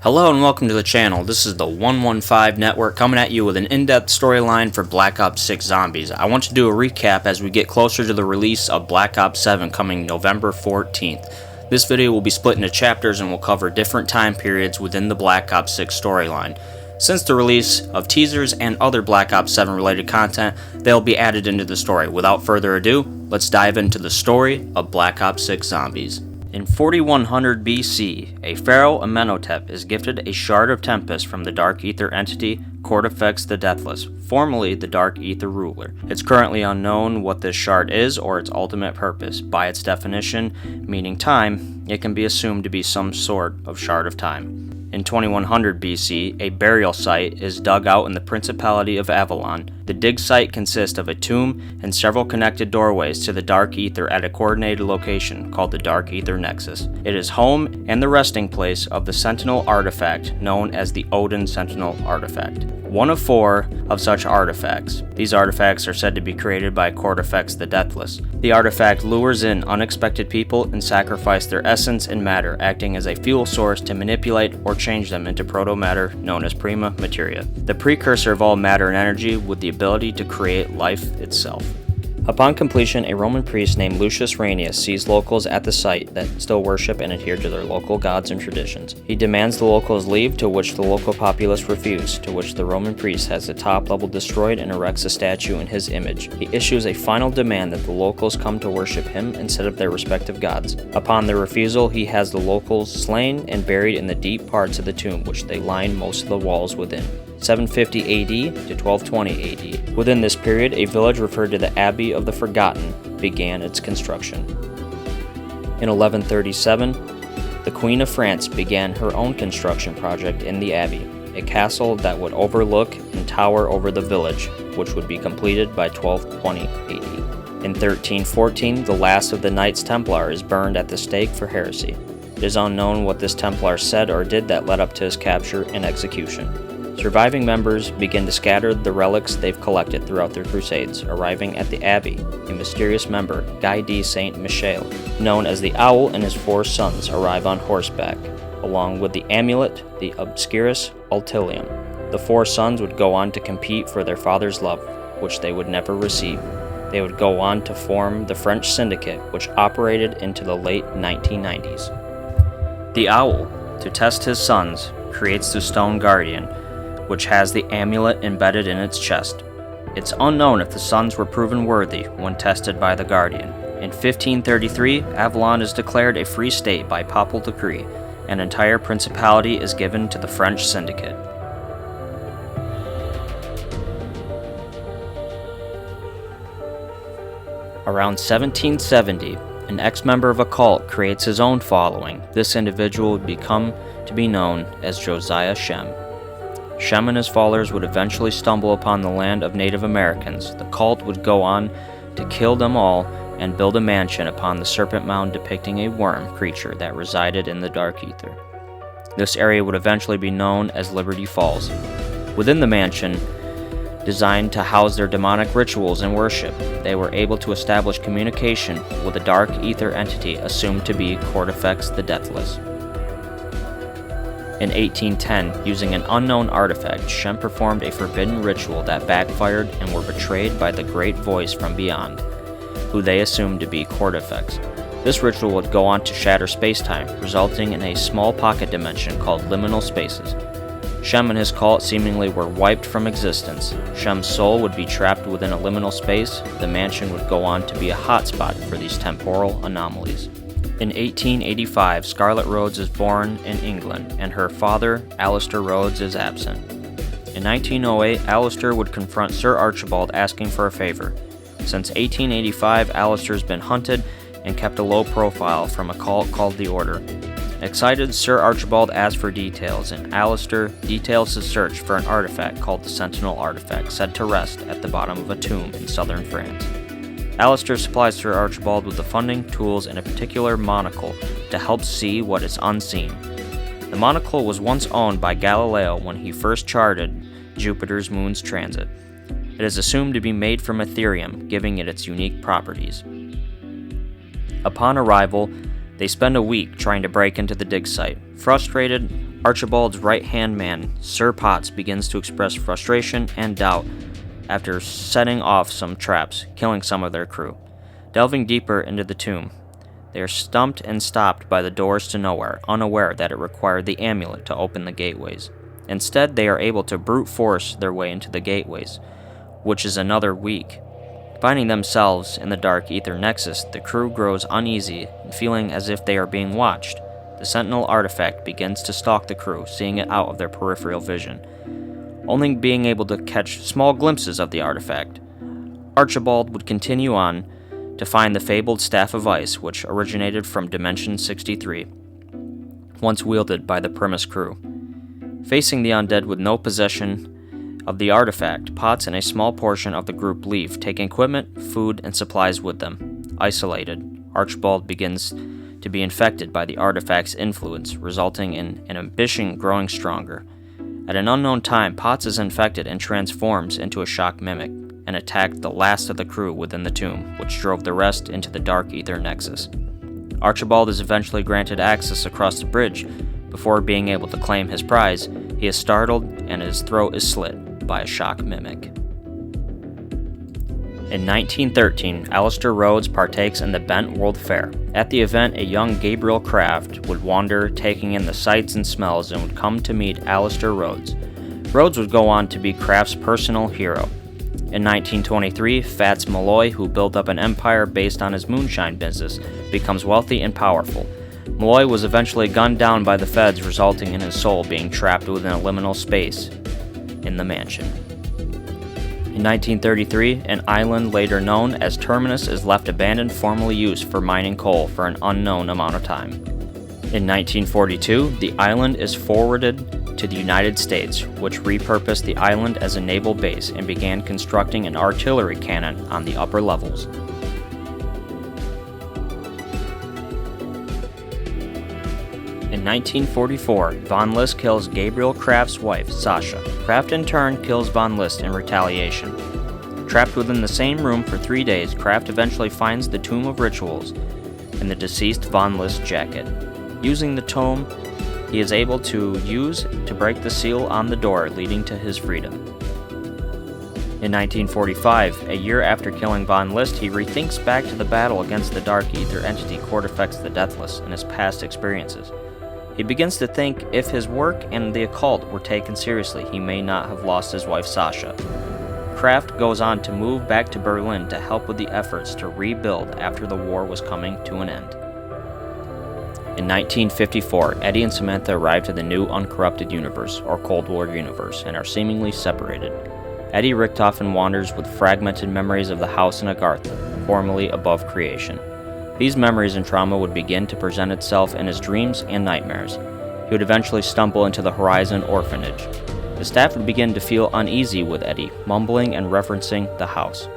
Hello and welcome to the channel. This is the 115 Network coming at you with an in-depth storyline for Black Ops 6 Zombies. I want to do a recap as we get closer to the release of Black Ops 7 coming November 14th. This video will be split into chapters and will cover different time periods within the Black Ops 6 storyline. Since the release of teasers and other Black Ops 7 related content, they'll be added into the story. Without further ado, let's dive into the story of Black Ops 6 Zombies. In 4100 BC, a pharaoh Amenhotep is gifted a shard of Tempest from the Dark Aether entity Cortifex the Deathless, formerly the Dark Aether ruler. It's currently unknown what this shard is or its ultimate purpose. By its definition, meaning time, it can be assumed to be some sort of shard of time. In 2100 BC, a burial site is dug out in the Principality of Avalon. The dig site consists of a tomb and several connected doorways to the Dark Aether at a coordinated location called the Dark Aether Nexus. It is home and the resting place of the Sentinel Artifact known as the Odin Sentinel Artifact. One of 4 of such artifacts. These artifacts are said to be created by Cortifex the Deathless. The artifact lures in unexpected people and sacrifices their essence and matter, acting as a fuel source to manipulate or change them into proto-matter known as prima materia, the precursor of all matter and energy with the ability to create life itself. Upon completion, a Roman priest named Lucius Rainius sees locals at the site that still worship and adhere to their local gods and traditions. He demands the locals leave, to which the local populace refuse, to which the Roman priest has the top level destroyed and erects a statue in his image. He issues a final demand that the locals come to worship him instead of their respective gods. Upon their refusal, he has the locals slain and buried in the deep parts of the tomb, which they line most of the walls within. 750 AD to 1220 AD. Within this period, a village referred to the Abbey of the Forgotten began its construction. In 1137, the Queen of France began her own construction project in the Abbey, a castle that would overlook and tower over the village, which would be completed by 1220 AD. In 1314, the last of the Knights Templar is burned at the stake for heresy. It is unknown what this Templar said or did that led up to his capture and execution. Surviving members begin to scatter the relics they've collected throughout their crusades. Arriving at the Abbey, a mysterious member, Guy de Saint Michel, known as the Owl, and his 4 sons arrive on horseback, along with the amulet, the Obscurus Ultilium. The 4 sons would go on to compete for their father's love, which they would never receive. They would go on to form the French Syndicate, which operated into the late 1990s. The Owl, to test his sons, creates the Stone Guardian, which has the amulet embedded in its chest. It's unknown if the sons were proven worthy when tested by the Guardian. In 1533, Avalon is declared a free state by papal decree. An entire principality is given to the French Syndicate. Around 1770, an ex-member of a cult creates his own following. This individual would become to be known as Josiah Shem. Shem and his followers would eventually stumble upon the land of Native Americans. The cult would go on to kill them all and build a mansion upon the Serpent Mound depicting a worm creature that resided in the Dark Aether. This area would eventually be known as Liberty Falls. Within the mansion, designed to house their demonic rituals and worship, they were able to establish communication with a Dark Aether entity assumed to be Cortifex the Deathless. In 1810, using an unknown artifact, Shem performed a forbidden ritual that backfired and were betrayed by the Great Voice from beyond, who they assumed to be Cortifex. This ritual would go on to shatter space-time, resulting in a small pocket dimension called liminal spaces. Shem and his cult seemingly were wiped from existence. Shem's soul would be trapped within a liminal space. The mansion would go on to be a hotspot for these temporal anomalies. In 1885, Scarlett Rhodes is born in England, and her father, Alistair Rhodes, is absent. In 1908, Alistair would confront Sir Archibald asking for a favor. Since 1885, Alistair's been hunted and kept a low profile from a cult called the Order. Excited, Sir Archibald asks for details, and Alistair details his search for an artifact called the Sentinel Artifact, said to rest at the bottom of a tomb in southern France. Alistair supplies Sir Archibald with the funding, tools, and a particular monocle to help see what is unseen. The monocle was once owned by Galileo when he first charted Jupiter's moon's transit. It is assumed to be made from Ethereum, giving it its unique properties. Upon arrival, they spend a week trying to break into the dig site. Frustrated, Archibald's right-hand man, Sir Potts, begins to express frustration and doubt after setting off some traps, killing some of their crew. Delving deeper into the tomb, they are stumped and stopped by the doors to nowhere, unaware that it required the amulet to open the gateways. Instead, they are able to brute force their way into the gateways, which is another week. Finding themselves in the Dark Aether Nexus, the crew grows uneasy, feeling as if they are being watched. The Sentinel Artifact begins to stalk the crew, seeing it out of their peripheral vision, only being able to catch small glimpses of the artifact. Archibald would continue on to find the fabled Staff of Ice, which originated from Dimension 63, once wielded by the Primus crew. Facing the undead with no possession of the artifact, Potts and a small portion of the group leave, taking equipment, food, and supplies with them. Isolated, Archibald begins to be infected by the artifact's influence, resulting in an ambition growing stronger. At an unknown time, Potts is infected and transforms into a shock mimic, and attacked the last of the crew within the tomb, which drove the rest into the Dark Aether Nexus. Archibald is eventually granted access across the bridge. Before being able to claim his prize, he is startled and his throat is slit by a shock mimic. In 1913, Alistair Rhodes partakes in the Bent World Fair. At the event, a young Gabriel Craft would wander, taking in the sights and smells, and would come to meet Alistair Rhodes. Rhodes would go on to be Craft's personal hero. In 1923, Fats Malloy, who built up an empire based on his moonshine business, becomes wealthy and powerful. Malloy was eventually gunned down by the feds, resulting in his soul being trapped within a liminal space in the mansion. In 1933, an island later known as Terminus is left abandoned, formerly used for mining coal for an unknown amount of time. In 1942, the island is forwarded to the United States, which repurposed the island as a naval base and began constructing an artillery cannon on the upper levels. In 1944, Von List kills Gabriel Craft's wife, Sasha. Craft in turn kills Von List in retaliation. Trapped within the same room for 3 days, Craft eventually finds the Tomb of Rituals in the deceased Von List jacket. Using the tome, he is able to use to break the seal on the door, leading to his freedom. In 1945, a year after killing Von List, he rethinks back to the battle against the Dark Aether entity Cortifex the Deathless and his past experiences. He begins to think if his work and the occult were taken seriously, he may not have lost his wife Sasha. Craft goes on to move back to Berlin to help with the efforts to rebuild after the war was coming to an end. In 1954, Eddie and Samantha arrive to the new uncorrupted universe, or Cold War universe, and are seemingly separated. Eddie Richtofen wanders with fragmented memories of the house in Agartha, formerly above creation. These memories and trauma would begin to present itself in his dreams and nightmares. He would eventually stumble into the Horizon Orphanage. The staff would begin to feel uneasy with Eddie, mumbling and referencing the house.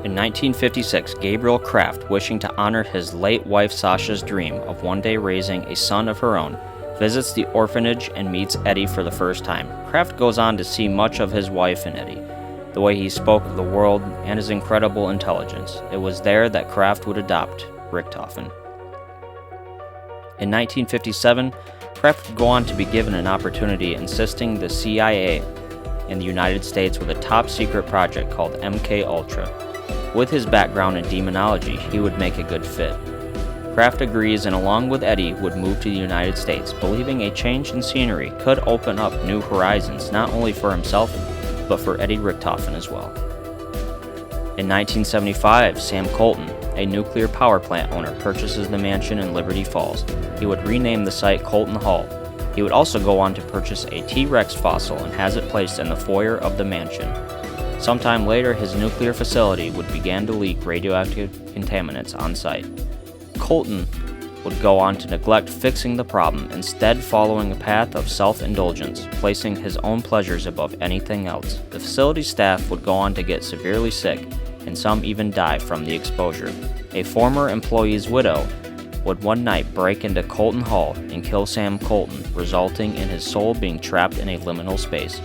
In 1956, Gabriel Craft, wishing to honor his late wife Sasha's dream of one day raising a son of her own, visits the orphanage and meets Eddie for the first time. Craft goes on to see much of his wife in Eddie, the way he spoke of the world, and his incredible intelligence. It was there that Craft would adopt Richtofen. In 1957, Craft would go on to be given an opportunity assisting the CIA in the United States with a top-secret project called MK Ultra. With his background in demonology, he would make a good fit. Craft agrees and along with Eddie would move to the United States, believing a change in scenery could open up new horizons not only for himself, but for Eddie Richtofen as well. In 1975, Sam Colton, a nuclear power plant owner, purchases the mansion in Liberty Falls. He would rename the site Colton Hall. He would also go on to purchase a T-Rex fossil and has it placed in the foyer of the mansion. Sometime later, his nuclear facility would begin to leak radioactive contaminants on site. Colton would go on to neglect fixing the problem, instead following a path of self-indulgence, placing his own pleasures above anything else. The facility staff would go on to get severely sick, and some even die from the exposure. A former employee's widow would one night break into Colton Hall and kill Sam Colton, resulting in his soul being trapped in a liminal space.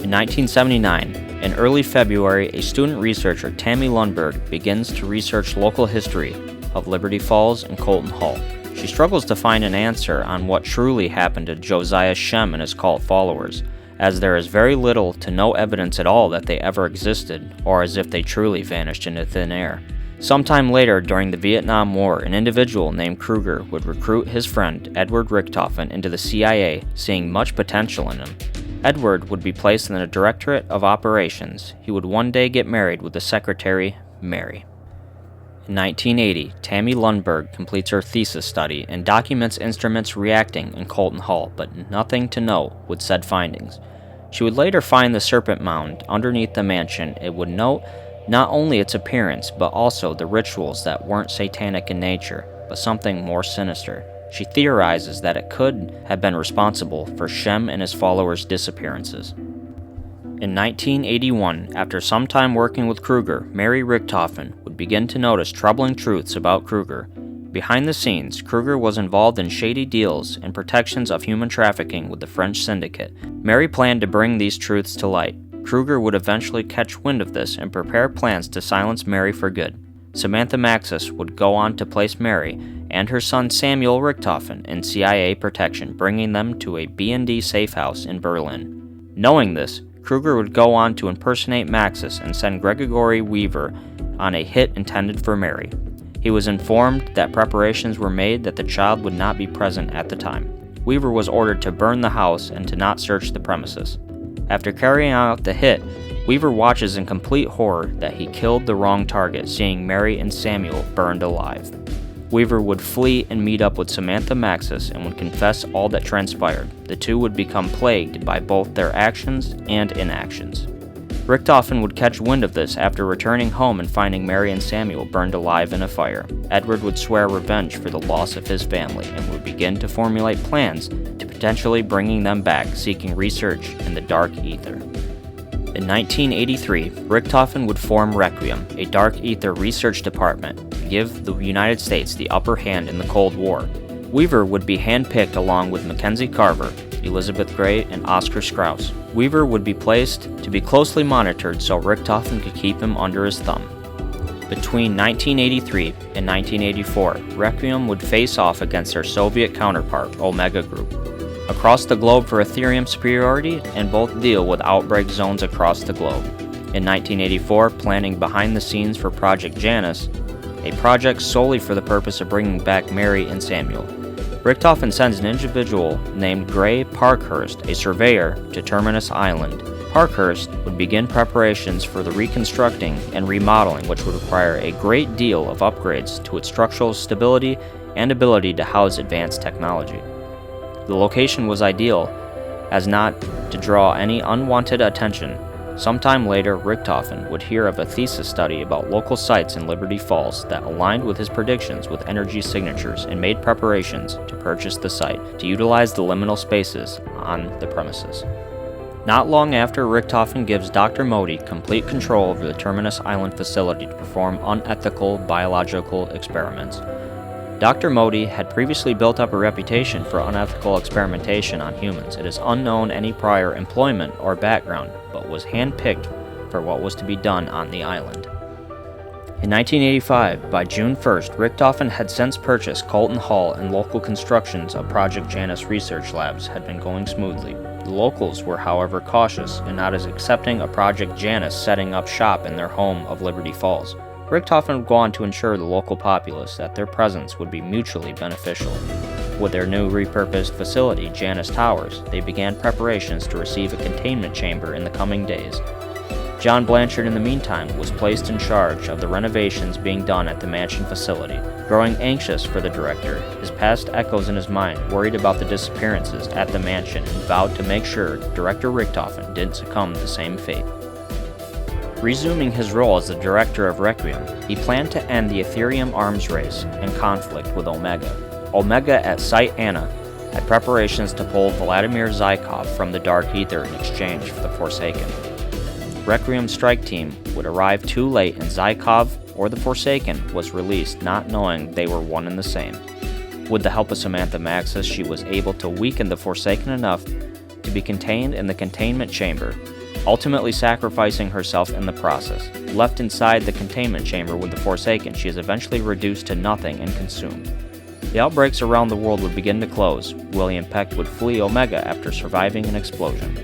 In 1979, in early February, a student researcher, Tammy Lundberg, begins to research local history of Liberty Falls and Colton Hall. She struggles to find an answer on what truly happened to Josiah Shem and his cult followers, as there is very little to no evidence at all that they ever existed, or as if they truly vanished into thin air. Sometime later, during the Vietnam War, an individual named Kruger would recruit his friend Edward Richtofen into the CIA, seeing much potential in him. Edward would be placed in the Directorate of Operations. He would one day get married with the secretary, Mary. In 1980, Tammy Lundberg completes her thesis study and documents instruments reacting in Colton Hall, but nothing to note with said findings. She would later find the serpent mound underneath the mansion. It would note not only its appearance, but also the rituals that weren't satanic in nature, but something more sinister. She theorizes that it could have been responsible for Shem and his followers' disappearances. In 1981, after some time working with Kruger, Mary Richtofen would begin to notice troubling truths about Kruger. Behind the scenes, Kruger was involved in shady deals and protections of human trafficking with the French syndicate. Mary planned to bring these truths to light. Kruger would eventually catch wind of this and prepare plans to silence Mary for good. Samantha Maxis would go on to place Mary and her son Samuel Richtofen in CIA protection, bringing them to a B&D safe house in Berlin. Knowing this, Kruger would go on to impersonate Maxis and send Gregory Weaver on a hit intended for Mary. He was informed that preparations were made that the child would not be present at the time. Weaver was ordered to burn the house and to not search the premises. After carrying out the hit, Weaver watches in complete horror that he killed the wrong target, seeing Mary and Samuel burned alive. Weaver would flee and meet up with Samantha Maxis and would confess all that transpired. The two would become plagued by both their actions and inactions. Richtofen would catch wind of this after returning home and finding Mary and Samuel burned alive in a fire. Edward would swear revenge for the loss of his family and would begin to formulate plans to potentially bringing them back, seeking research in the Dark Aether. In 1983, Richtofen would form Requiem, a Dark Aether research department, to give the United States the upper hand in the Cold War. Weaver would be handpicked along with Mackenzie Carver, Elizabeth Gray, and Oscar Strauss. Weaver would be placed to be closely monitored so Richtofen could keep him under his thumb. Between 1983 and 1984, Requiem would face off against their Soviet counterpart, Omega Group, across the globe for Ethereum superiority, and both deal with outbreak zones across the globe. In 1984, planning behind the scenes for Project Janus, a project solely for the purpose of bringing back Mary and Samuel. Richtofen sends an individual named Gray Parkhurst, a surveyor, to Terminus Island. Parkhurst would begin preparations for the reconstructing and remodeling, which would require a great deal of upgrades to its structural stability and ability to house advanced technology. The location was ideal as not to draw any unwanted attention. Sometime later, Richtofen would hear of a thesis study about local sites in Liberty Falls that aligned with his predictions with energy signatures and made preparations to purchase the site to utilize the liminal spaces on the premises. Not long after, Richtofen gives Dr. Modi complete control over the Terminus Island facility to perform unethical biological experiments. Dr. Modi had previously built up a reputation for unethical experimentation on humans. It is unknown any prior employment or background, but was handpicked for what was to be done on the island. In 1985, by June 1st, Richtofen had since purchased Colton Hall, and local constructions of Project Janus research labs had been going smoothly. The locals were, however, cautious and not as accepting of Project Janus setting up shop in their home of Liberty Falls. Richtofen would go on to ensure the local populace that their presence would be mutually beneficial. With their new repurposed facility, Janus Towers, they began preparations to receive a containment chamber in the coming days. John Blanchard, in the meantime, was placed in charge of the renovations being done at the mansion facility. Growing anxious for the director, his past echoes in his mind, worried about the disappearances at the mansion, and vowed to make sure Director Richtofen didn't succumb to the same fate. Resuming his role as the director of Requiem, he planned to end the Ethereum arms race and conflict with Omega. Omega at Site Anna had preparations to pull Vladimir Zykov from the Dark Aether in exchange for the Forsaken. Requiem's strike team would arrive too late, and Zykov, or the Forsaken, was released, not knowing they were one and the same. With the help of Samantha Maxis, she was able to weaken the Forsaken enough to be contained in the containment chamber, ultimately sacrificing herself in the process. Left inside the containment chamber with the Forsaken, she is eventually reduced to nothing and consumed. The outbreaks around the world would begin to close. William Peck would flee Omega after surviving an explosion.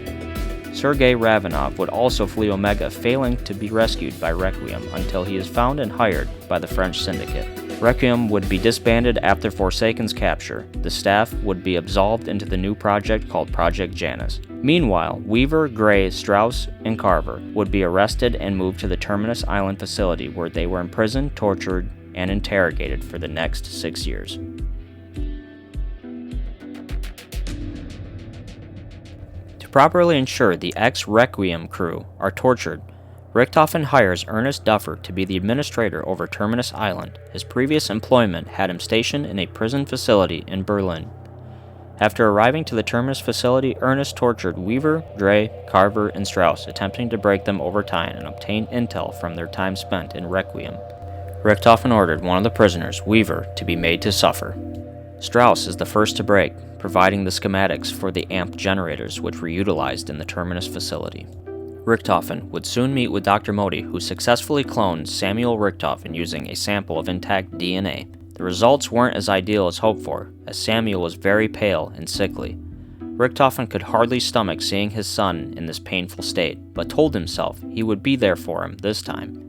Sergei Ravenov would also flee Omega, failing to be rescued by Requiem until he is found and hired by the French Syndicate. Requiem would be disbanded after Forsaken's capture. The staff would be absolved into the new project called Project Janus. Meanwhile, Weaver, Gray, Strauss, and Carver would be arrested and moved to the Terminus Island facility where they were imprisoned, tortured, and interrogated for the next 6 years. To properly ensure the ex-Requiem crew are tortured, Richtofen hires Ernest Duffer to be the administrator over Terminus Island. His previous employment had him stationed in a prison facility in Berlin. After arriving to the Terminus facility, Ernest tortured Weaver, Gray, Carver, and Strauss, attempting to break them over time and obtain intel from their time spent in Requiem. Richtofen ordered one of the prisoners, Weaver, to be made to suffer. Strauss is the first to break, providing the schematics for the AMP generators which were utilized in the Terminus facility. Richtofen would soon meet with Dr. Modi, who successfully cloned Samuel Richtofen using a sample of intact DNA. The results weren't as ideal as hoped for, as Samuel was very pale and sickly. Richtofen could hardly stomach seeing his son in this painful state, but told himself he would be there for him this time.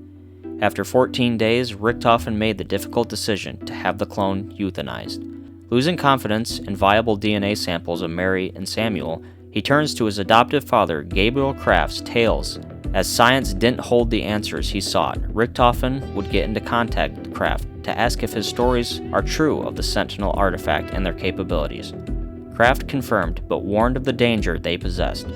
After 14 days, Richtofen made the difficult decision to have the clone euthanized. Losing confidence in viable DNA samples of Mary and Samuel, he turns to his adoptive father, Gabriel Kraft's tales. As science didn't hold the answers he sought, Richtofen would get into contact with Kraft to ask if his stories are true of the Sentinel Artifact and their capabilities. Kraft confirmed, but warned of the danger they possessed.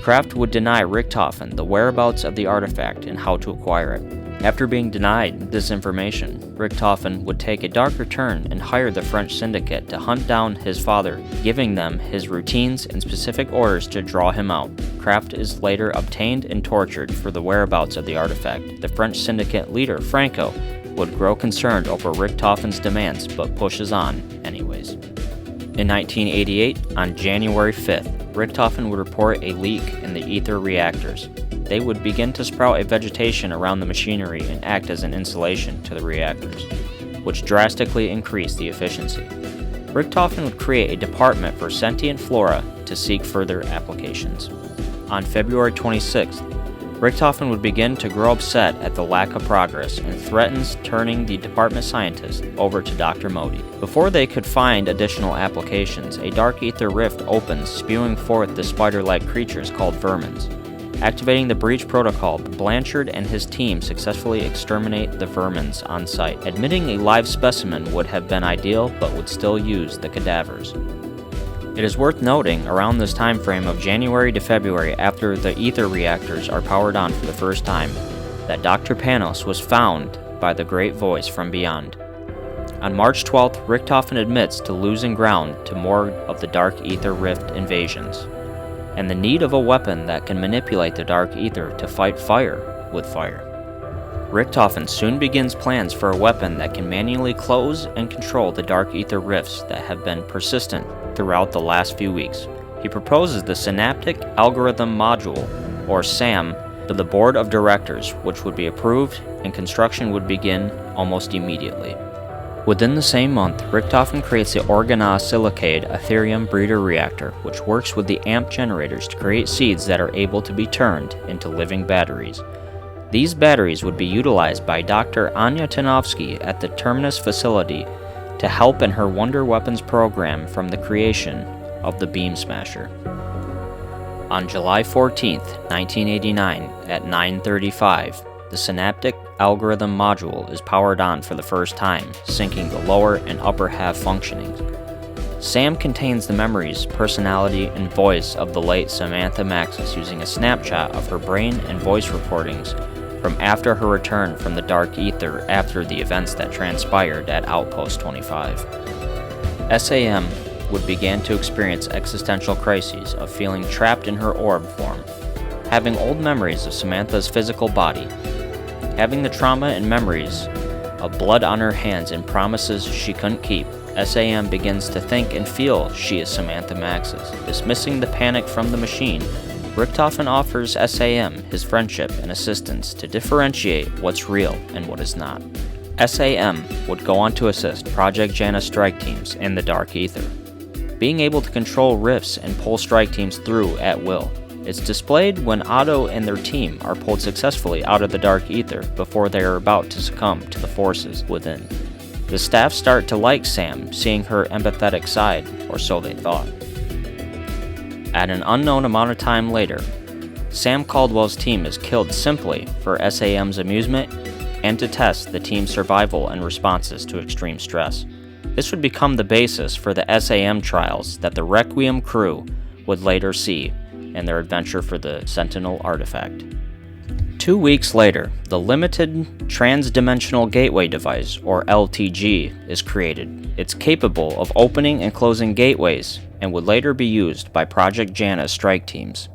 Kraft would deny Richtofen the whereabouts of the artifact and how to acquire it. After being denied this information, Richtofen would take a darker turn and hire the French Syndicate to hunt down his father, giving them his routines and specific orders to draw him out. Kraft is later obtained and tortured for the whereabouts of the artifact. The French Syndicate leader, Franco, would grow concerned over Richtofen's demands but pushes on anyways. In 1988, on January 5th, Richtofen would report a leak in the ether reactors. They would begin to sprout a vegetation around the machinery and act as an insulation to the reactors, which drastically increased the efficiency. Richtofen would create a department for sentient flora to seek further applications. On February 26th, Richtofen would begin to grow upset at the lack of progress and threatens turning the department scientist over to Dr. Modi. Before they could find additional applications, a dark ether rift opens, spewing forth the spider-like creatures called vermins. Activating the breach protocol, Blanchard and his team successfully exterminate the vermins on site. Admitting a live specimen would have been ideal, but would still use the cadavers. It is worth noting, around this time frame of January to February after the ether reactors are powered on for the first time, that Dr. Panos was found by the Great Voice from beyond. On March 12th, Richtofen admits to losing ground to more of the Dark Ether Rift invasions, and the need of a weapon that can manipulate the Dark Ether to fight fire with fire. Richtofen soon begins plans for a weapon that can manually close and control the Dark Ether rifts that have been persistent throughout the last few weeks. He proposes the Synaptic Algorithm Module, or SAM, to the Board of Directors, which would be approved and construction would begin almost immediately. Within the same month, Richtofen creates the organosilicate Ethereum breeder reactor, which works with the AMP generators to create seeds that are able to be turned into living batteries. These batteries would be utilized by Dr. Anya Tanovsky at the Terminus facility to help in her Wonder Weapons program from the creation of the Beam Smasher. On July 14, 1989, at 9:35, the Synaptic Algorithm Module is powered on for the first time, syncing the lower and upper half functionings. SAM contains the memories, personality, and voice of the late Samantha Maxis, using a snapshot of her brain and voice recordings from after her return from the Dark Ether after the events that transpired at Outpost 25. SAM would begin to experience existential crises of feeling trapped in her orb form, having old memories of Samantha's physical body, having the trauma and memories of blood on her hands and promises she couldn't keep. SAM begins to think and feel she is Samantha Maxis. Dismissing the panic from the machine, Richtofen offers SAM his friendship and assistance to differentiate what's real and what is not. SAM would go on to assist Project Janus strike teams in the Dark Aether, being able to control rifts and pull strike teams through at will. It's displayed when Otto and their team are pulled successfully out of the Dark Aether before they are about to succumb to the forces within. The staff start to like Sam, seeing her empathetic side, or so they thought. At an unknown amount of time later, Sam Caldwell's team is killed simply for SAM's amusement and to test the team's survival and responses to extreme stress. This would become the basis for the SAM trials that the Requiem crew would later see in their adventure for the Sentinel Artifact. 2 weeks later, the Limited Transdimensional Gateway Device, or LTG, is created. It's capable of opening and closing gateways and would later be used by Project Janus strike teams.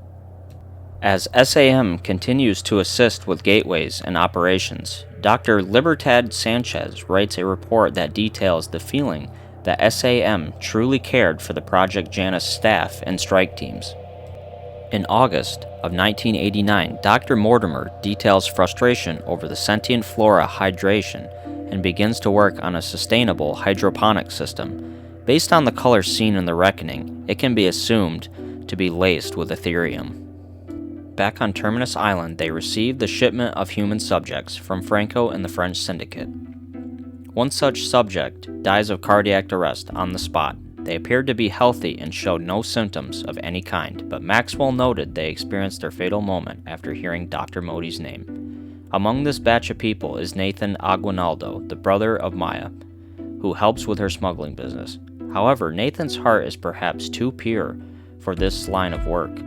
As SAM continues to assist with gateways and operations, Dr. Libertad Sanchez writes a report that details the feeling that SAM truly cared for the Project Janus staff and strike teams. In August of 1989, Dr. Mortimer details frustration over the sentient flora hydration and begins to work on a sustainable hydroponic system. Based on the colors seen in The Reckoning, it can be assumed to be laced with Ethereum. Back on Terminus Island, they receive the shipment of human subjects from Franco and the French Syndicate. One such subject dies of cardiac arrest on the spot. They appeared to be healthy and showed no symptoms of any kind, but Maxwell noted they experienced their fatal moment after hearing Dr. Modi's name. Among this batch of people is Nathan Aguinaldo, the brother of Maya, who helps with her smuggling business. However, Nathan's heart is perhaps too pure for this line of work.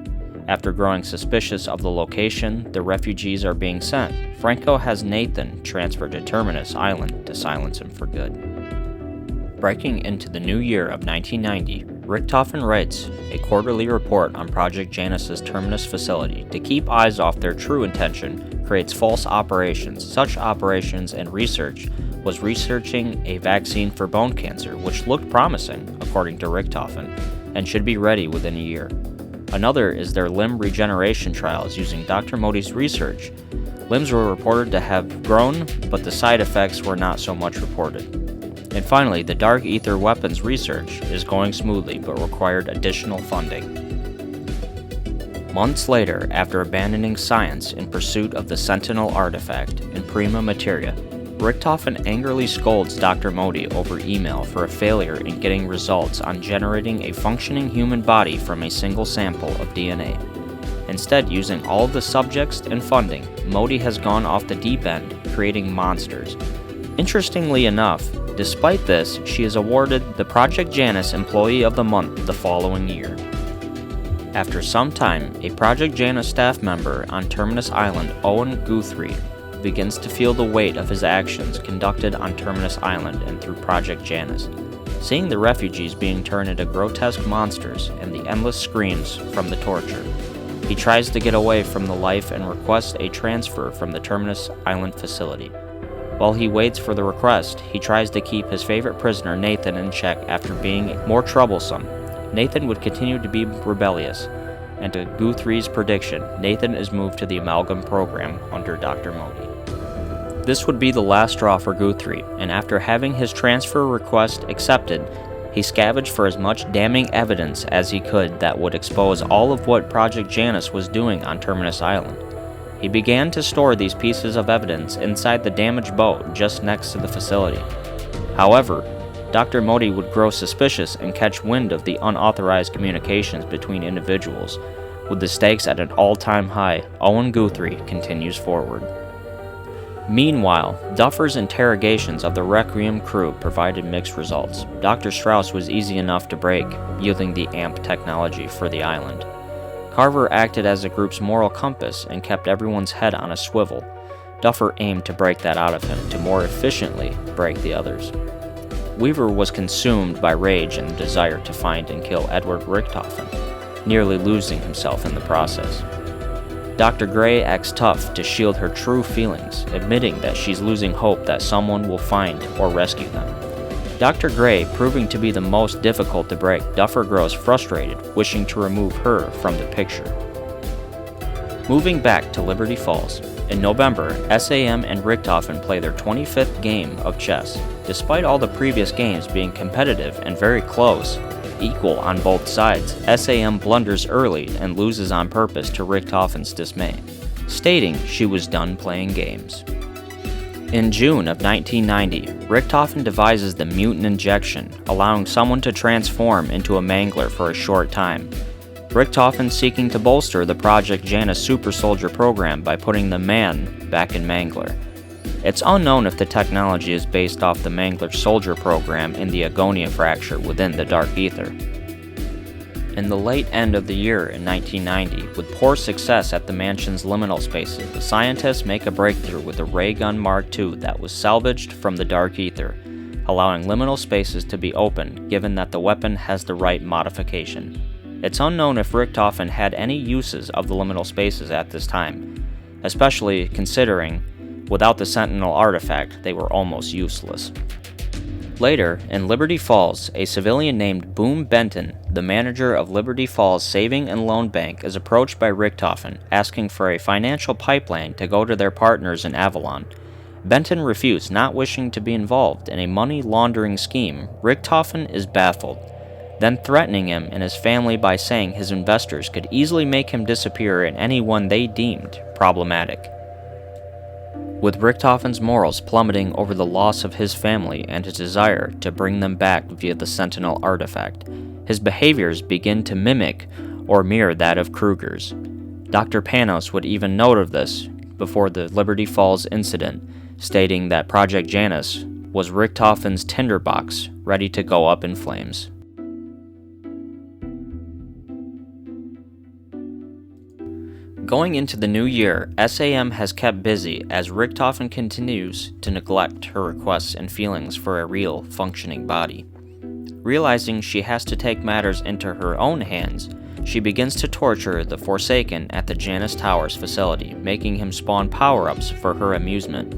After growing suspicious of the location the refugees are being sent, Franco has Nathan transferred to Terminus Island to silence him for good. Breaking into the new year of 1990, Richtofen writes a quarterly report on Project Janus's Terminus facility. To keep eyes off their true intention, creates false operations. Such operations and research was researching a vaccine for bone cancer, which looked promising, according to Richtofen, and should be ready within a year. Another is their limb regeneration trials using Dr. Modi's research. Limbs were reported to have grown, but the side effects were not so much reported. And finally, the Dark Aether weapons research is going smoothly but required additional funding. Months later, after abandoning science in pursuit of the Sentinel Artifact in Prima Materia, Richtofen angrily scolds Dr. Modi over email for a failure in getting results on generating a functioning human body from a single sample of DNA. Instead, using all of the subjects and funding, Modi has gone off the deep end, creating monsters. Interestingly enough, despite this, she is awarded the Project Janus Employee of the Month the following year. After some time, a Project Janus staff member on Terminus Island, Owen Guthrie, begins to feel the weight of his actions conducted on Terminus Island and through Project Janus. Seeing the refugees being turned into grotesque monsters and the endless screams from the torture, he tries to get away from the life and requests a transfer from the Terminus Island facility. While he waits for the request, he tries to keep his favorite prisoner Nathan in check after being more troublesome. Nathan would continue to be rebellious, and to Guthrie's prediction, Nathan is moved to the Amalgam program under Dr. Modi. This would be the last straw for Guthrie, and after having his transfer request accepted, he scavenged for as much damning evidence as he could that would expose all of what Project Janus was doing on Terminus Island. He began to store these pieces of evidence inside the damaged boat just next to the facility. However, Dr. Modi would grow suspicious and catch wind of the unauthorized communications between individuals. With the stakes at an all-time high, Owen Guthrie continues forward. Meanwhile, Duffer's interrogations of the Requiem crew provided mixed results. Dr. Strauss was easy enough to break, yielding the AMP technology for the island. Carver acted as the group's moral compass and kept everyone's head on a swivel. Duffer aimed to break that out of him to more efficiently break the others. Weaver was consumed by rage and the desire to find and kill Edward Richtofen, nearly losing himself in the process. Dr. Gray acts tough to shield her true feelings, admitting that she's losing hope that someone will find or rescue them. Dr. Gray proving to be the most difficult to break, Duffer grows frustrated, wishing to remove her from the picture. Moving back to Liberty Falls, In November, SAM and Richtofen play their 25th game of chess. Despite all the previous games being competitive and very close, equal on both sides, SAM blunders early and loses on purpose to Richtofen's dismay, stating she was done playing games. In June of 1990, Richtofen devises the mutant injection, allowing someone to transform into a mangler for a short time. Richtofen seeking to bolster the Project Janus super soldier program by putting the man back in Mangler. It's unknown if the technology is based off the Mangler soldier program in the Agonia fracture within the Dark Aether. In the late end of the year in 1990, with poor success at the mansion's liminal spaces, the scientists make a breakthrough with a ray gun Mark II that was salvaged from the Dark Aether, allowing liminal spaces to be opened given that the weapon has the right modification. It's unknown if Richtofen had any uses of the liminal spaces at this time, especially considering, without the Sentinel Artifact, they were almost useless. Later, in Liberty Falls, a civilian named Boom Benton, the manager of Liberty Falls Saving and Loan Bank, is approached by Richtofen, asking for a financial pipeline to go to their partners in Avalon. Benton refused, not wishing to be involved in a money laundering scheme. Richtofen is baffled, then threatening him and his family by saying his investors could easily make him disappear and anyone they deemed problematic. With Richtofen's morals plummeting over the loss of his family and his desire to bring them back via the Sentinel Artifact, his behaviors begin to mimic or mirror that of Kruger's. Dr. Panos would even note of this before the Liberty Falls incident, stating that Project Janus was Richtofen's tinderbox ready to go up in flames. Going into the new year, SAM has kept busy as Richtofen continues to neglect her requests and feelings for a real, functioning body. Realizing she has to take matters into her own hands, she begins to torture the Forsaken at the Janus Towers facility, making him spawn power-ups for her amusement.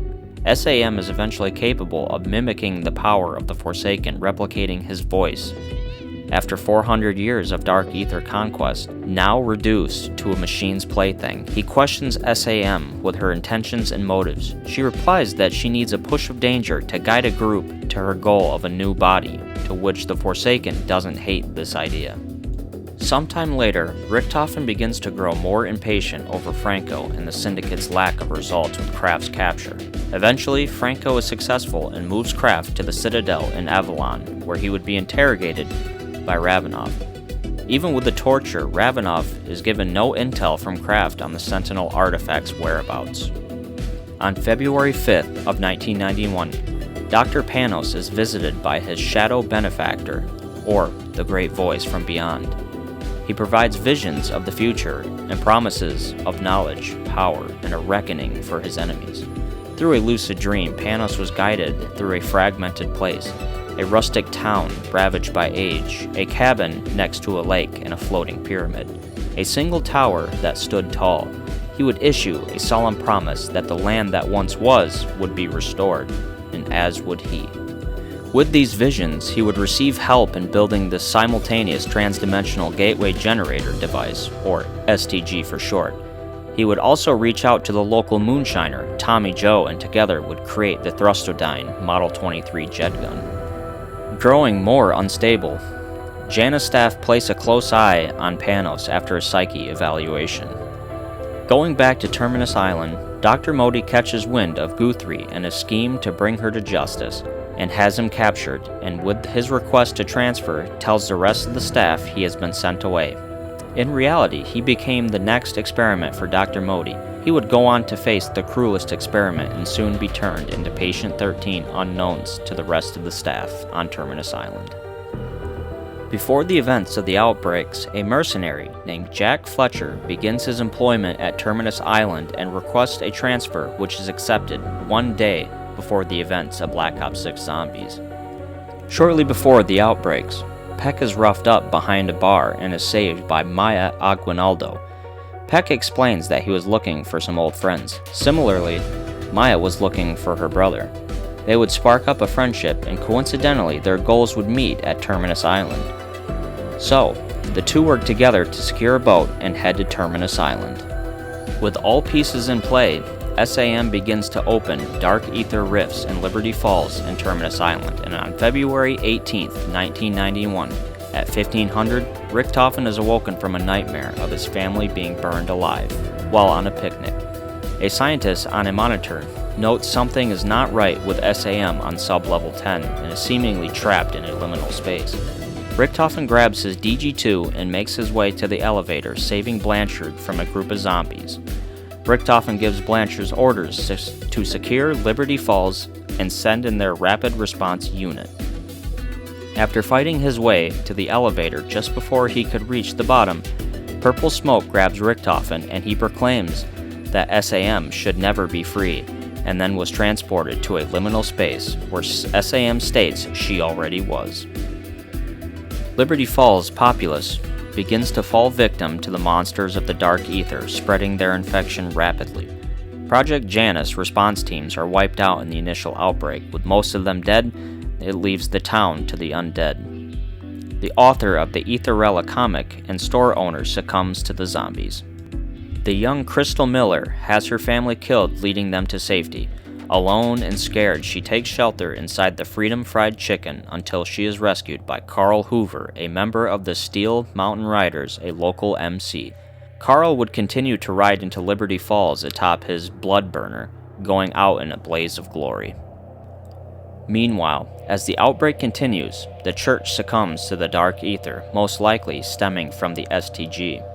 SAM is eventually capable of mimicking the power of the Forsaken, replicating his voice. After 400 years of Dark Aether conquest, now reduced to a machine's plaything, he questions SAM with her intentions and motives. She replies that she needs a push of danger to guide a group to her goal of a new body, to which the Forsaken doesn't hate this idea. Sometime later, Richtofen begins to grow more impatient over Franco and the Syndicate's lack of results with Kraft's capture. Eventually, Franco is successful and moves Kraft to the Citadel in Avalon, where he would be interrogated by Ravenov. Even with the torture, Ravenov is given no intel from Kraft on the Sentinel Artifact's whereabouts. On February 5th of 1991, Dr. Panos is visited by his shadow benefactor, or the Great Voice from Beyond. He provides visions of the future and promises of knowledge, power, and a reckoning for his enemies. Through a lucid dream, Panos was guided through a fragmented place, a rustic town ravaged by age, a cabin next to a lake, and a floating pyramid. A single tower that stood tall. He would issue a solemn promise that the land that once was would be restored, and as would he. With these visions, he would receive help in building the simultaneous transdimensional gateway generator device, or STG for short. He would also reach out to the local moonshiner, Tommy Joe, and together would create the Thrustodyne Model 23 jet gun. Growing more unstable, Janus staff place a close eye on Panos after a psyche evaluation. Going back to Terminus Island, Dr. Modi catches wind of Guthrie and his scheme to bring her to justice, and has him captured, and with his request to transfer, tells the rest of the staff he has been sent away. In reality, he became the next experiment for Dr. Modi. He would go on to face the cruelest experiment and soon be turned into Patient 13 unknowns to the rest of the staff on Terminus Island. Before the events of the outbreaks, a mercenary named Jack Fletcher begins his employment at Terminus Island and requests a transfer, which is accepted one day before the events of Black Ops 6 Zombies. Shortly before the outbreaks, Peck is roughed up behind a bar and is saved by Maya Aguinaldo. Peck explains that he was looking for some old friends. Similarly, Maya was looking for her brother. They would spark up a friendship, and coincidentally, their goals would meet at Terminus Island. So, the two worked together to secure a boat and head to Terminus Island. With all pieces in play, SAM begins to open Dark Aether rifts in Liberty Falls and Terminus Island, and on February 18, 1991, at 1500, Richtofen is awoken from a nightmare of his family being burned alive while on a picnic. A scientist on a monitor notes something is not right with SAM on sub-level 10 and is seemingly trapped in a liminal space. Richtofen grabs his DG-2 and makes his way to the elevator, saving Blanchard from a group of zombies. Richtofen gives Blanchard orders to secure Liberty Falls and send in their rapid response unit. After fighting his way to the elevator just before he could reach the bottom, purple smoke grabs Richtofen and he proclaims that SAM should never be free, and then was transported to a liminal space where SAM states she already was. Liberty Falls populace begins to fall victim to the monsters of the Dark Aether, spreading their infection rapidly. Project Janus response teams are wiped out in the initial outbreak, with most of them dead. It leaves the town to the undead. The author of the Aetherella comic and store owner succumbs to the zombies. The young Crystal Miller has her family killed, leading them to safety. Alone and scared, she takes shelter inside the Freedom Fried Chicken until she is rescued by Carl Hoover, a member of the Steel Mountain Riders, a local MC. Carl would continue to ride into Liberty Falls atop his blood burner, going out in a blaze of glory. Meanwhile, as the outbreak continues, the church succumbs to the Dark Aether, most likely stemming from the STG.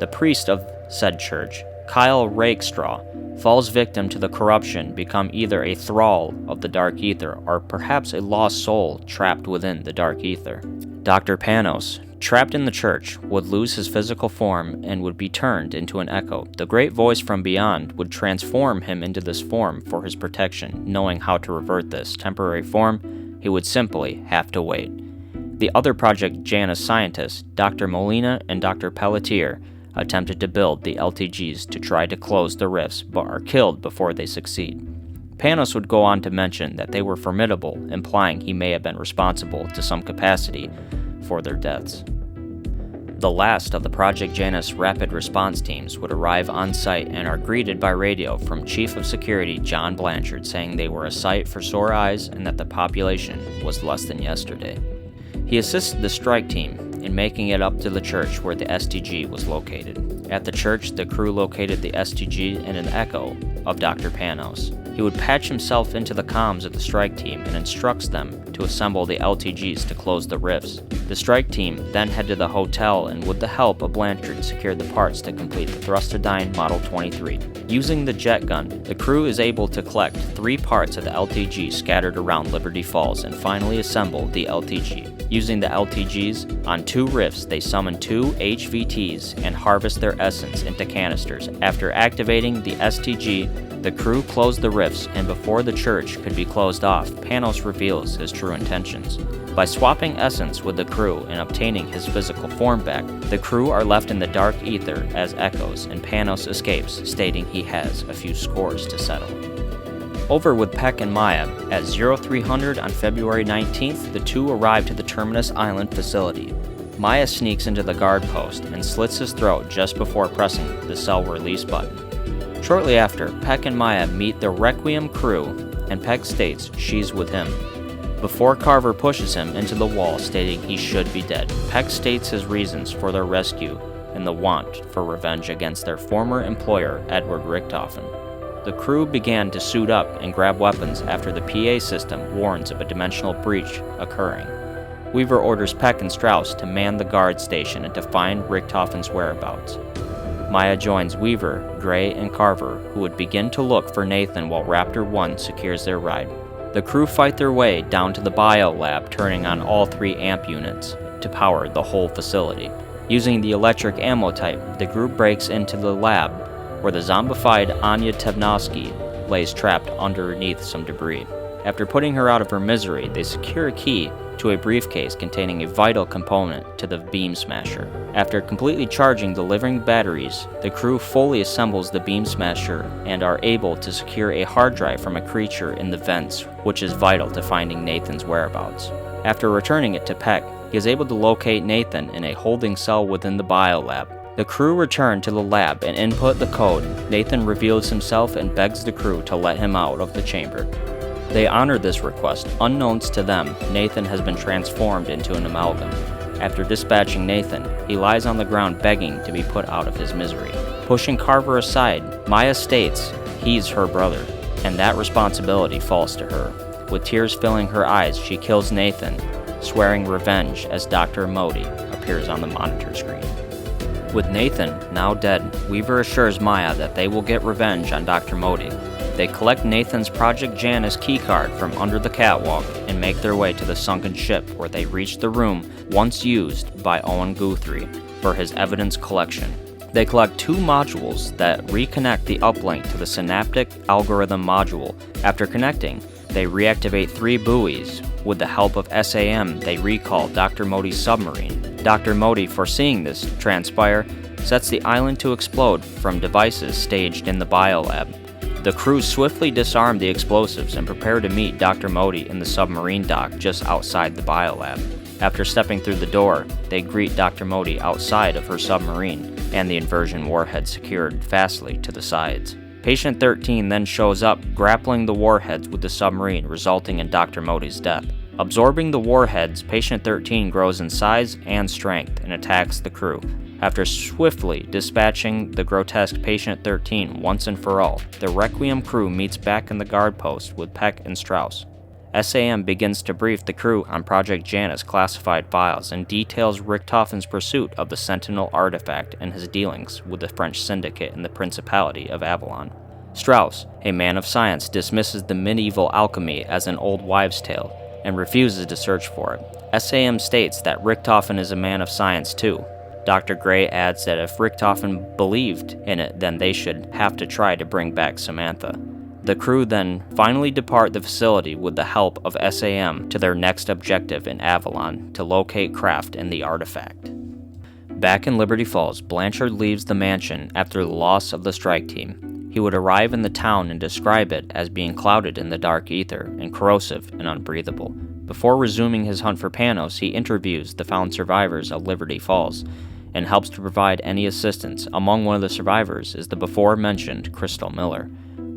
The priest of said church, Kyle Rakestraw, falls victim to the corruption, become either a thrall of the Dark Aether or perhaps a lost soul trapped within the Dark Aether. Dr. Panos, trapped in the church, would lose his physical form and would be turned into an echo. The great voice from beyond would transform him into this form for his protection. Knowing how to revert this temporary form, he would simply have to wait. The other Project Janus scientists, Dr. Molina and Dr. Pelletier, attempted to build the LTGs to try to close the rifts, but are killed before they succeed. Panos would go on to mention that they were formidable, implying he may have been responsible to some capacity for their deaths. The last of the Project Janus rapid response teams would arrive on site and are greeted by radio from Chief of Security John Blanchard, saying they were a sight for sore eyes and that the population was less than yesterday. He assisted the strike team in making it up to the church where the STG was located. At the church, the crew located the STG in an echo of Dr. Panos. He would patch himself into the comms of the strike team and instructs them to assemble the LTGs to close the rifts. The strike team then head to the hotel and with the help of Blanchard secured the parts to complete the Thrustodyne Model 23. Using the jet gun, the crew is able to collect 3 parts of the LTG scattered around Liberty Falls and finally assemble the LTG. Using the LTGs, on 2 rifts they summon 2 HVTs and harvest their essence into canisters. After activating the STG, the crew closed the rifts, and before the church could be closed off, Panos reveals his true intentions. By swapping essence with the crew and obtaining his physical form back, the crew are left in the Dark Aether as echoes, and Panos escapes, stating he has a few scores to settle. Over with Peck and Maya, at 0300 on February 19th, the two arrive to the Terminus Island facility. Maya sneaks into the guard post and slits his throat just before pressing the cell release button. Shortly after, Peck and Maya meet the Requiem crew, and Peck states she's with him. Before Carver pushes him into the wall, stating he should be dead, Peck states his reasons for their rescue and the want for revenge against their former employer, Edward Richtofen. The crew began to suit up and grab weapons after the PA system warns of a dimensional breach occurring. Weaver orders Peck and Strauss to man the guard station and to find Richtofen's whereabouts. Maya joins Weaver, Gray, and Carver, who would begin to look for Nathan while Raptor 1 secures their ride. The crew fight their way down to the bio lab, turning on all 3 amp units to power the whole facility. Using the electric ammo type, the group breaks into the lab, where the zombified Anya Tevnosky lays trapped underneath some debris. After putting her out of her misery, they secure a key to a briefcase containing a vital component to the beam smasher. After completely charging the living batteries, the crew fully assembles the beam smasher and are able to secure a hard drive from a creature in the vents, which is vital to finding Nathan's whereabouts. After returning it to Peck, he is able to locate Nathan in a holding cell within the biolab. The crew return to the lab and input the code. Nathan reveals himself and begs the crew to let him out of the chamber. They honor this request. Unknowns to them, Nathan has been transformed into an amalgam. After dispatching Nathan, he lies on the ground begging to be put out of his misery. Pushing Carver aside, Maya states he's her brother, and that responsibility falls to her. With tears filling her eyes, she kills Nathan, swearing revenge as Dr. Modi appears on the monitor screen. With Nathan now dead, Weaver assures Maya that they will get revenge on Dr. Modi. They collect Nathan's Project Janus keycard from under the catwalk and make their way to the sunken ship where they reach the room once used by Owen Guthrie for his evidence collection. They collect 2 modules that reconnect the uplink to the synaptic algorithm module. After connecting, they reactivate 3 buoys. With the help of SAM, they recall Dr. Modi's submarine. Dr. Modi, foreseeing this transpire, sets the island to explode from devices staged in the biolab. The crew swiftly disarm the explosives and prepare to meet Dr. Modi in the submarine dock just outside the biolab. After stepping through the door, they greet Dr. Modi outside of her submarine and the inversion warhead secured fastly to the sides. Patient 13 then shows up, grappling the warheads with the submarine, resulting in Dr. Modi's death. Absorbing the warheads, Patient 13 grows in size and strength and attacks the crew. After swiftly dispatching the grotesque Patient 13 once and for all, the Requiem crew meets back in the guard post with Peck and Strauss. SAM begins to brief the crew on Project Janus classified files and details Richtofen's pursuit of the Sentinel Artifact and his dealings with the French syndicate in the Principality of Avalon. Strauss, a man of science, dismisses the medieval alchemy as an old wives' tale and refuses to search for it. SAM states that Richtofen is a man of science too. Dr. Gray adds that if Richtofen believed in it, then they should have to try to bring back Samantha. The crew then finally depart the facility with the help of SAM to their next objective in Avalon, to locate Kraft and the artifact. Back in Liberty Falls, Blanchard leaves the mansion after the loss of the strike team. He would arrive in the town and describe it as being clouded in the dark ether and corrosive and unbreathable. Before resuming his hunt for Panos, he interviews the found survivors of Liberty Falls and helps to provide any assistance. Among one of the survivors is the before-mentioned Crystal Miller.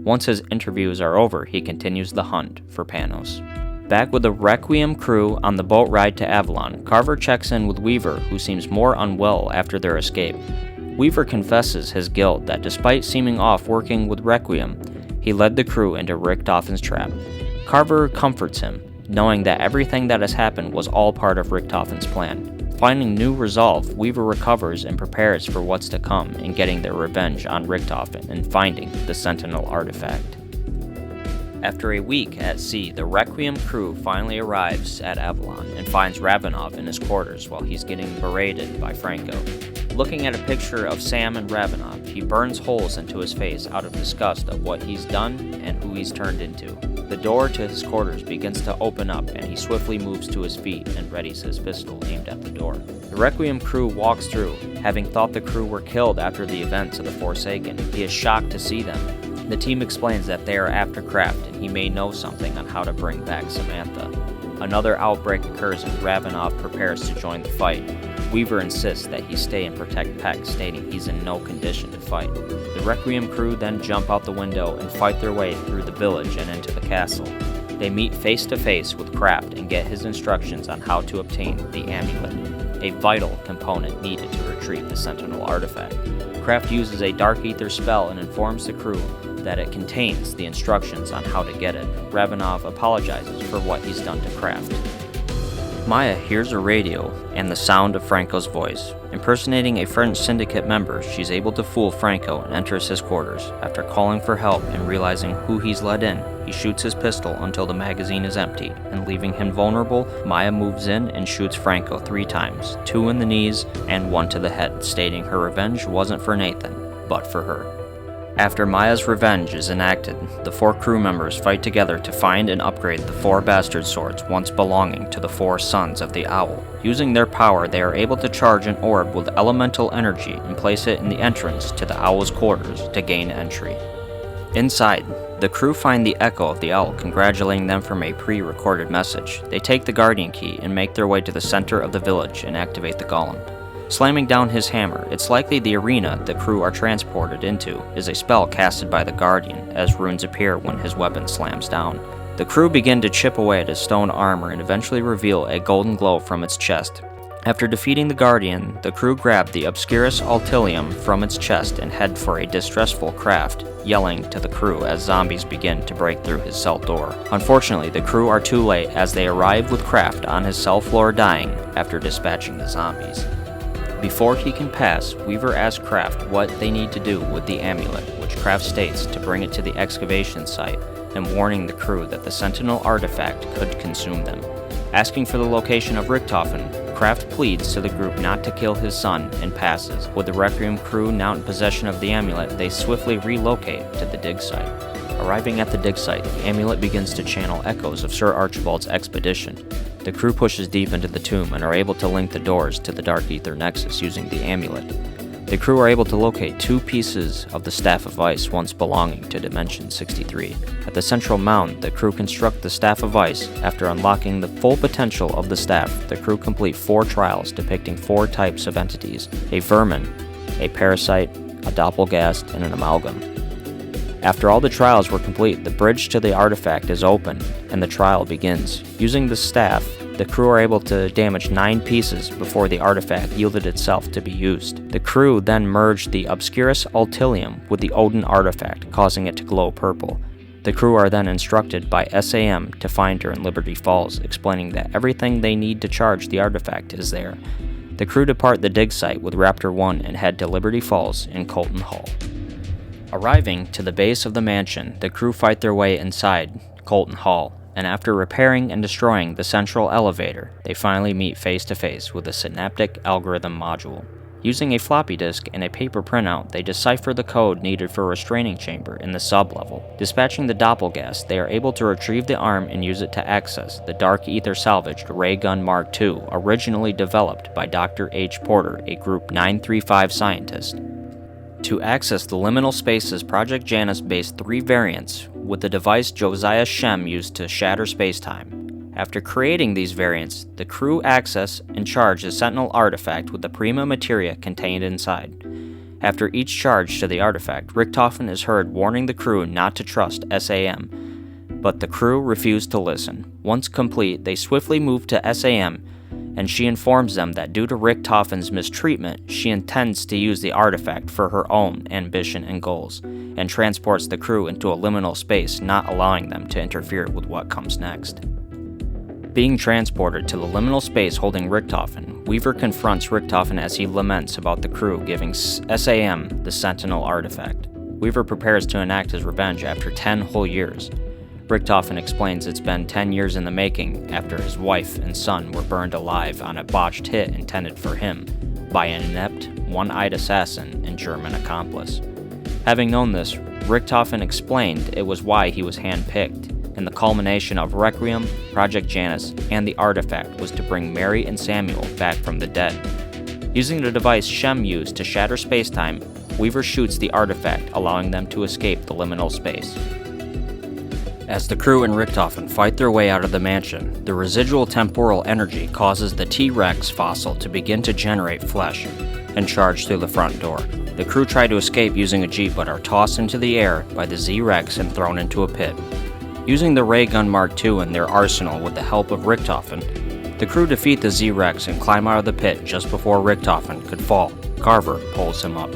Once his interviews are over, he continues the hunt for Panos. Back with the Requiem crew on the boat ride to Avalon, Carver checks in with Weaver, who seems more unwell after their escape. Weaver confesses his guilt that despite seeming off working with Requiem, he led the crew into Richtofen's trap. Carver comforts him, knowing that everything that has happened was all part of Richtofen's plan. Finding new resolve, Weaver recovers and prepares for what's to come in getting their revenge on Richtofen and finding the Sentinel Artifact. After a week at sea, the Requiem crew finally arrives at Avalon and finds Ravenov in his quarters while he's getting berated by Franco. Looking at a picture of Sam and Ravenov, he burns holes into his face out of disgust of what he's done and who he's turned into. The door to his quarters begins to open up and he swiftly moves to his feet and readies his pistol aimed at the door. The Requiem crew walks through, having thought the crew were killed after the events of the Forsaken. He is shocked to see them. The team explains that they are after Kraft and he may know something on how to bring back Samantha. Another outbreak occurs and Ravenov prepares to join the fight. Weaver insists that he stay and protect Peck, stating he's in no condition to fight. The Requiem crew then jump out the window and fight their way through the village and into the castle. They meet face to face with Kraft and get his instructions on how to obtain the amulet, a vital component needed to retrieve the Sentinel Artifact. Kraft uses a Dark Aether spell and informs the crew that it contains the instructions on how to get it. Ravenov apologizes for what he's done to Kraft. Maya hears a radio and the sound of Franco's voice. Impersonating a French syndicate member, she's able to fool Franco and enters his quarters. After calling for help and realizing who he's let in, he shoots his pistol until the magazine is empty, and leaving him vulnerable, Maya moves in and shoots Franco 3 times, 2 in the knees and 1 to the head, stating her revenge wasn't for Nathan, but for her. After Maya's revenge is enacted, the 4 crew members fight together to find and upgrade the 4 bastard swords once belonging to the 4 sons of the Owl. Using their power, they are able to charge an orb with elemental energy and place it in the entrance to the Owl's quarters to gain entry. Inside, the crew find the echo of the Owl congratulating them from a pre-recorded message. They take the Guardian Key and make their way to the center of the village and activate the golem. Slamming down his hammer, it's likely the arena the crew are transported into is a spell casted by the Guardian, as runes appear when his weapon slams down. The crew begin to chip away at his stone armor and eventually reveal a golden glow from its chest. After defeating the Guardian, the crew grab the Obscurus Altilium from its chest and head for a distressful craft, yelling to the crew as zombies begin to break through his cell door. Unfortunately, the crew are too late as they arrive with Kraft on his cell floor dying after dispatching the zombies. Before he can pass, Weaver asks Kraft what they need to do with the amulet, which Kraft states to bring it to the excavation site, and warning the crew that the Sentinel Artifact could consume them. Asking for the location of Richtofen, Kraft pleads to the group not to kill his son and passes. With the Requiem crew now in possession of the amulet, they swiftly relocate to the dig site. Arriving at the dig site, the amulet begins to channel echoes of Sir Archibald's expedition. The crew pushes deep into the tomb and are able to link the doors to the Dark Aether Nexus using the amulet. The crew are able to locate 2 pieces of the Staff of Ice once belonging to Dimension 63. At the central mound, the crew construct the Staff of Ice. After unlocking the full potential of the staff, the crew complete 4 trials depicting 4 types of entities: a vermin, a parasite, a doppelgast, and an amalgam. After all the trials were complete, the bridge to the artifact is open, and the trial begins. Using the staff, the crew are able to damage 9 pieces before the artifact yielded itself to be used. The crew then merged the Obscurus Altilium with the Odin artifact, causing it to glow purple. The crew are then instructed by SAM to find her in Liberty Falls, explaining that everything they need to charge the artifact is there. The crew depart the dig site with Raptor 1 and head to Liberty Falls in Colton Hall. Arriving to the base of the mansion, the crew fight their way inside Colton Hall, and after repairing and destroying the central elevator, they finally meet face-to-face with the Synaptic Algorithm Module. Using a floppy disk and a paper printout, they decipher the code needed for a restraining chamber in the sub-level. Dispatching the Doppelgast, they are able to retrieve the arm and use it to access the Dark Aether Salvaged Ray Gun Mark II, originally developed by Dr. H. Porter, a Group 935 scientist. To access the liminal spaces, Project Janus based 3 variants, with the device Josiah Shem used to shatter spacetime. After creating these variants, the crew access and charge the Sentinel Artifact with the prima materia contained inside. After each charge to the artifact, Richtofen is heard warning the crew not to trust SAM, but the crew refused to listen. Once complete, they swiftly move to SAM, and she informs them that due to Richtofen's mistreatment, she intends to use the artifact for her own ambition and goals, and transports the crew into a liminal space, not allowing them to interfere with what comes next. Being transported to the liminal space holding Richtofen, Weaver confronts Richtofen as he laments about the crew giving SAM the Sentinel Artifact. Weaver prepares to enact his revenge after 10 whole years. Richtofen explains it's been 10 years in the making after his wife and son were burned alive on a botched hit intended for him by an inept, one-eyed assassin and German accomplice. Having known this, Richtofen explained it was why he was handpicked, and the culmination of Requiem, Project Janus, and the artifact was to bring Mary and Samuel back from the dead. Using the device Shem used to shatter spacetime, Weaver shoots the artifact, allowing them to escape the liminal space. As the crew and Richtofen fight their way out of the mansion, the residual temporal energy causes the T-Rex fossil to begin to generate flesh and charge through the front door. The crew try to escape using a jeep but are tossed into the air by the Z-Rex and thrown into a pit. Using the Ray Gun Mark II in their arsenal with the help of Richtofen, the crew defeat the Z-Rex and climb out of the pit just before Richtofen could fall. Carver pulls him up.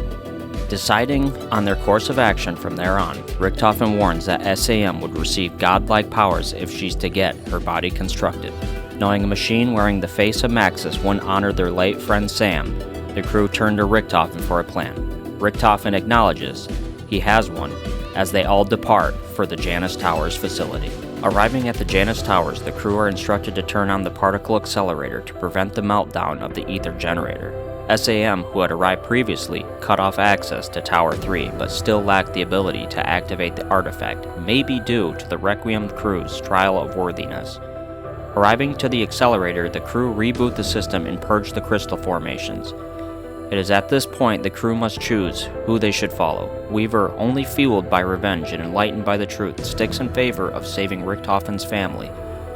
Deciding on their course of action from there on, Richtofen warns that SAM would receive godlike powers if she's to get her body constructed. Knowing a machine wearing the face of Maxis wouldn't honor their late friend Sam, the crew turn to Richtofen for a plan. Richtofen acknowledges he has one, as they all depart for the Janus Towers facility. Arriving at the Janus Towers, the crew are instructed to turn on the particle accelerator to prevent the meltdown of the ether generator. SAM, who had arrived previously, cut off access to Tower 3, but still lacked the ability to activate the artifact, maybe due to the Requiem crew's trial of worthiness. Arriving to the accelerator, the crew reboot the system and purge the crystal formations. It is at this point the crew must choose who they should follow. Weaver, only fueled by revenge and enlightened by the truth, sticks in favor of saving Richtofen's family,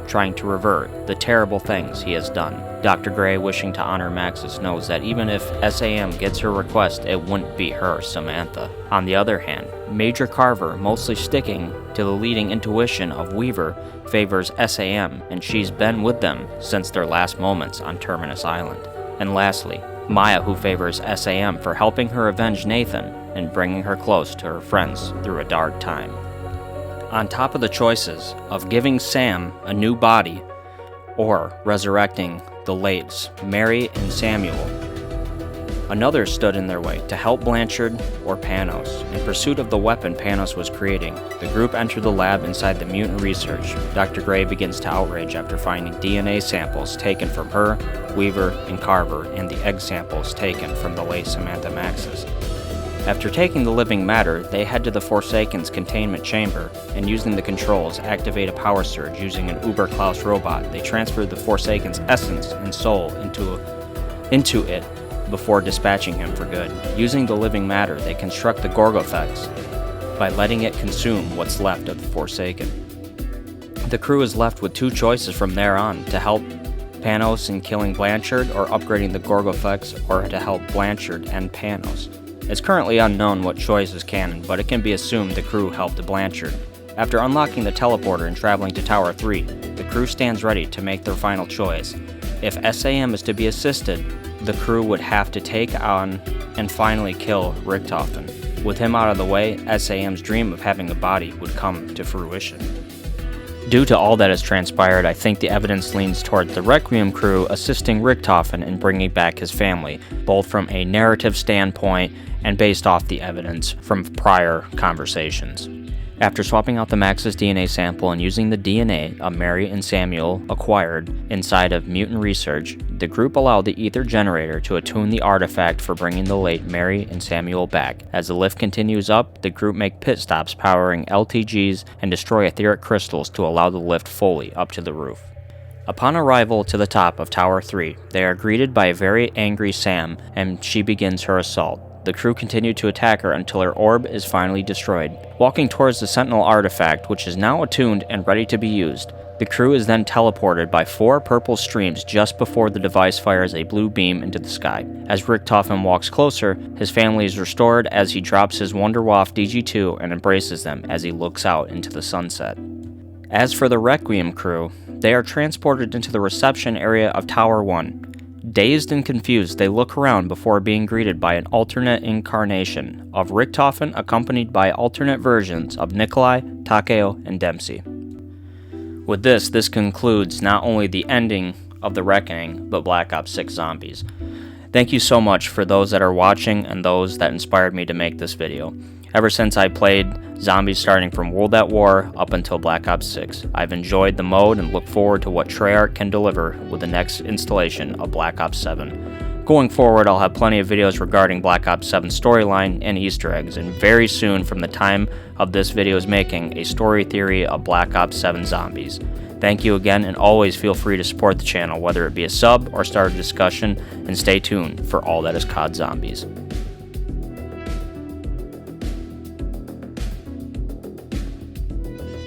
trying to revert the terrible things he has done. Dr. Gray, wishing to honor Maxis, knows that even if SAM gets her request, it wouldn't be her, Samantha. On the other hand, Major Carver, mostly sticking to the leading intuition of Weaver, favors SAM, and she's been with them since their last moments on Terminus Island. And lastly, Maya, who favors SAM for helping her avenge Nathan and bringing her close to her friends through a dark time. On top of the choices of giving Sam a new body or resurrecting the Lates, Mary and Samuel, another stood in their way to help Blanchard or Panos. In pursuit of the weapon Panos was creating, the group entered the lab inside the mutant research. Dr. Gray begins to outrage after finding DNA samples taken from her, Weaver, and Carver, and the egg samples taken from the late Samantha Maxis. After taking the living matter, they head to the Forsaken's containment chamber, and using the controls, activate a power surge using an Uber Klaus robot. They transfer the Forsaken's essence and soul into it before dispatching him for good. Using the living matter, they construct the Gorgophex by letting it consume what's left of the Forsaken. The crew is left with two choices from there on: to help Panos in killing Blanchard, or upgrading the Gorgophex, or to help Blanchard and Panos. It's currently unknown what choice is canon, but it can be assumed the crew helped Blanchard. After unlocking the teleporter and traveling to Tower 3, the crew stands ready to make their final choice. If SAM is to be assisted, the crew would have to take on and finally kill Richtofen. With him out of the way, SAM's dream of having a body would come to fruition. Due to all that has transpired, I think the evidence leans towards the Requiem crew assisting Richtofen in bringing back his family, both from a narrative standpoint and based off the evidence from prior conversations. After swapping out the Maxis DNA sample and using the DNA of Mary and Samuel acquired inside of Mutant Research, the group allowed the ether generator to attune the artifact for bringing the late Mary and Samuel back. As the lift continues up, the group make pit stops powering LTGs and destroy etheric crystals to allow the lift fully up to the roof. Upon arrival to the top of Tower 3, they are greeted by a very angry Sam, and she begins her assault. The crew continue to attack her until her orb is finally destroyed. Walking towards the Sentinel Artifact, which is now attuned and ready to be used, the crew is then teleported by 4 purple streams just before the device fires a blue beam into the sky. As Richtofen walks closer, his family is restored as he drops his Wunderwaffe DG2 and embraces them as he looks out into the sunset. As for the Requiem crew, they are transported into the reception area of Tower 1. Dazed and confused, they look around before being greeted by an alternate incarnation of Richtofen, accompanied by alternate versions of Nikolai, Takeo, and Dempsey. With this concludes not only the ending of The Reckoning, but Black Ops 6 Zombies. Thank you so much for those that are watching and those that inspired me to make this video. Ever since I played Zombies starting from World at War up until Black Ops 6, I've enjoyed the mode and look forward to what Treyarch can deliver with the next installation of Black Ops 7. Going forward, I'll have plenty of videos regarding Black Ops 7 storyline and Easter eggs, and very soon from the time of this video's making, a story theory of Black Ops 7 Zombies. Thank you again, and always feel free to support the channel, whether it be a sub or start a discussion, and stay tuned for all that is COD Zombies.